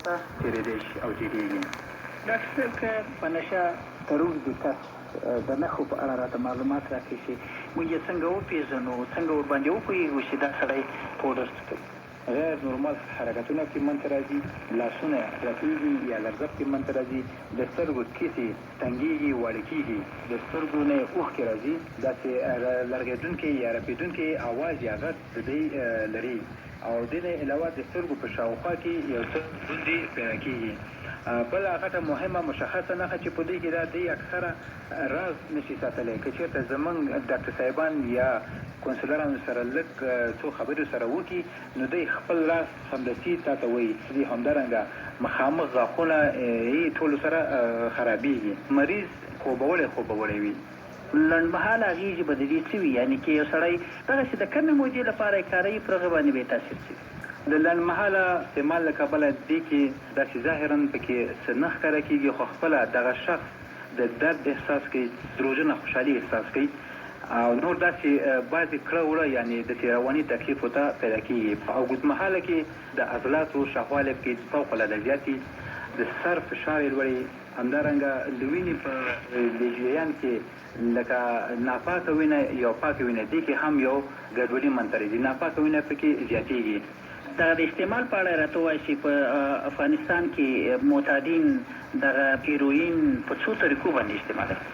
ته تېرېدی شي او جديږي. ډاکټر صاحب که په نشه تر اوږدې کس د نښو په اړه راته معلومات راکړي چې موږ یې څنګه وپېژنو، څنګه ورباندې وپوهېږو چې دا سړی پوډر څکوي؟ غیر نورمال حرکتونه کې منځته راځي، لاسونه رپېږي یا لړزه پکې منځته راځي، د سترګو کیسې تنګېږي، واړه کېږي، د سترګو نه یې اوښکې راځي، داسې لرغېدونکی یا رپېدونکی اواز یا غږ د دوی لري، او دې نه علاوه د سترګو په شاوخوا کې یو څه ګوندې پیدا کېږي. بله غټه مهمه مشخصه نښه چې په دوی کې دا دی اکثره راز نشي ساتلی. که چېرته زموږ ډاکټر صاحبان یا کونسلرانو سره لږ څو خبرې سره وکړي نو دوی خپل راز سمدستي تا ته وایي. دوی همدارنګه مخامخ غاښونه یې ټولو سره خرابېږي. مریض خوبولی وي. لنډمهاله اغېزې به د دې څه وي؟ یعنې که یو سړی دغسې د کمې مودې لپاره یې کاروي پر هغه باندې به یې تاثیر څه وي؟ د لنډمهاله استعمال له کبله دې کې داسې ظاهرا پکې څه نه ښکاره کېږي، خو خپله دغه شخص د درد احساس کوي، دروغجنه خوشحالي احساس کوي او نور داسې بعضې کړه وړه یعنې د رواني تکلیفو ته پیدا کېږي. او اوږدمهاله کې د عضلاتو شاوخوالی پکې فوق العاده زیات وي، د سر فشار یې لوړ وي، همدارنګه د وینې په جریان کې لکه ناپاکه وینه یا پاکه وینه دې کې هم یو ګډوډي منځته راځي، ناپاکه وینه پکې زیاتېږي. دغه د استعمال په اړه راته ووایي چې په افغانستان کې معتادین دغه هیروین په څو طریقو باندې استعمالوي؟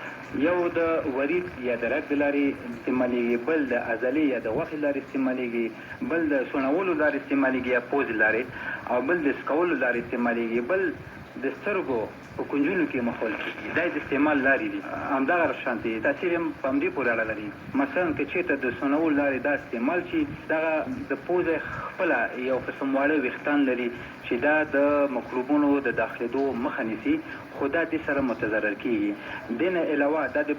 یو د ورید یا د رګ د لارې استعمالېږي، بل د عضلې یا د غوښې لارې استعمالېږي، بل د سونولو لارې استعمالېږي یا پوزې لارې، او بل د سکولو لارې استعمالېږي، بل د سترګو په کنجونو کې مخول کېږي. دا د استعمال لارې دي. همدغه شانتې تاثیر هم په همدې پورې اړه لري. مثلا که چېرته د سونولو لارې دا استعمال شي، دغه د پوزې خپله یو قسم واړه ویښتان لري چې دا د مکروبونو د داخلېدو مخه نیسي، خو دا دې سره متضرر کېږي. دې نه علاوه دا د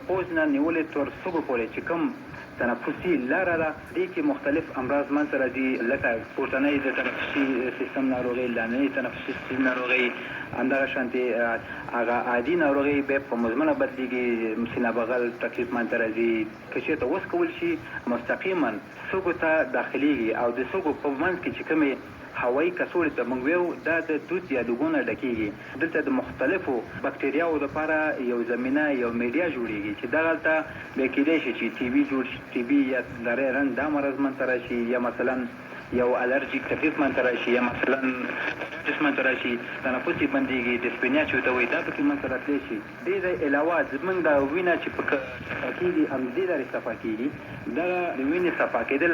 پوز نه نیولې تر سږو پورې چې کوم تنفسي لاره ده، دې کې مختلف امراض منځته راځي، لکه پورتنۍ د تنفسي سیستم ناروغۍ، لاندنۍ تنفسي سیستم ناروغۍ، همدغه شانتې هغه عادي ناروغۍ بیا په مزمنه بدلېږي، سینه بغل تکلیف منځته راځي. که چېرته وڅکول شي مستقیما سږو ته داخلېږي او د سږو په منځ کې چې کومې هوایي کڅوړې ته موږ ویو دا د دود یا دوګونه ډکېږي. دلته د مختلفو بکټریاوو دپاره یو زمینه یو میډیا جوړېږي چې دغلته بیا کېدی شي چې ټي بي جوړ شي، ټي بي یا لری رنګ دا مرض منځته راشي، یا مثلا یو الرجیک تکلیف منځته راشي، یا مثلا جسم منځته راشي، تنفس یې بندېږي، ډسپینیا چې ورته وایي دا پکې منځته راتلی شي. دې ځای علاوه زموږ دا وینه چې پکې صفا کېږي همدې لارې صفا کېږي، دغه د وینې صفا کېدل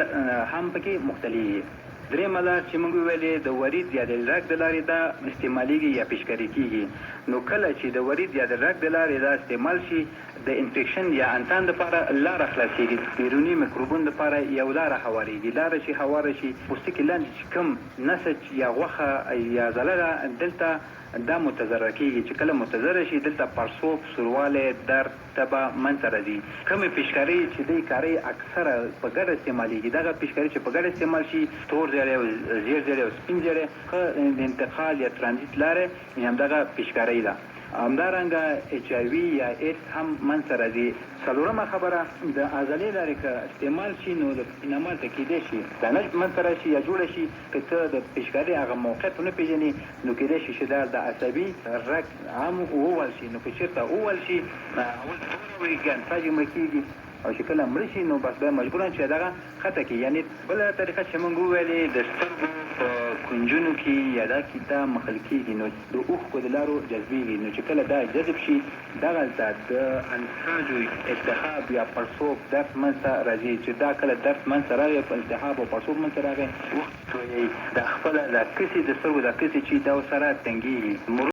هم پکې مختلفېږي. درېیمه لار چې موږ وویلې د ورید یا د رګ د لارې دا استعمالېږي یا پیشکاري کېږي. نو کله چې د ورید یا د رګ د لارې دا استعمال شي، د انفیکشن یا انتان دپاره لاره خلاصېږي، د بیروني میکروبونو دپاره یو لاره هوارېږي. لاره چې هواره شي، پوستکي لاندې چې کوم نسج یا غوښه یا عضله ده دلته دا متضرر کېږي. چې کله متضرر شي دلته پړسوب، سوروالی، درد، تبه منځته راځي. کومې پیشکارۍ چې دوی کاروي اکثره په ګډه استعمالېږي. دغه پیشکارۍ چې په ګډه استعمال شي، تور زیړی او زیړ زیړی او سپین زیړی، ښه د انتقال یا ترانزیت لارې همدغه پیشکارۍ ده. همدارنګه اچ آی وي یا ایډز هم منځته راځي. څلورمه خبره د عضلې لارې که استعمال شي نو د انعمال ته کېدی شي دانه منځته راشي یا جوړه شي. که ته د پیشکارۍ هغه موقعیت ونه پېژنې نو کېدی شي چې دا د عصبي رګ هم ووهل شي. نو که چېرته ووهل شي اول وایي ګنساج یې مړه کېږي، او چې کله مړه شي نو بس بیا مجبورن چې دغه ښته کړي. یعنې بله طریقه چې موږ وویلې د سترګو په کنجونو کې یا دا کې دا مخل کېږي نو د اوښکو د لارو جذبېږي. نو چې کله دا جذب شي دغلته د انساجو التهاب یا پړسوب درد منځته راځي. چې دا کله درد منځته راغی، التهاب او پړسوب منځته راغی، اوښکې تویوي، د خپله د کسې د سترګو د کسې چې دا ورسره تنګېږي.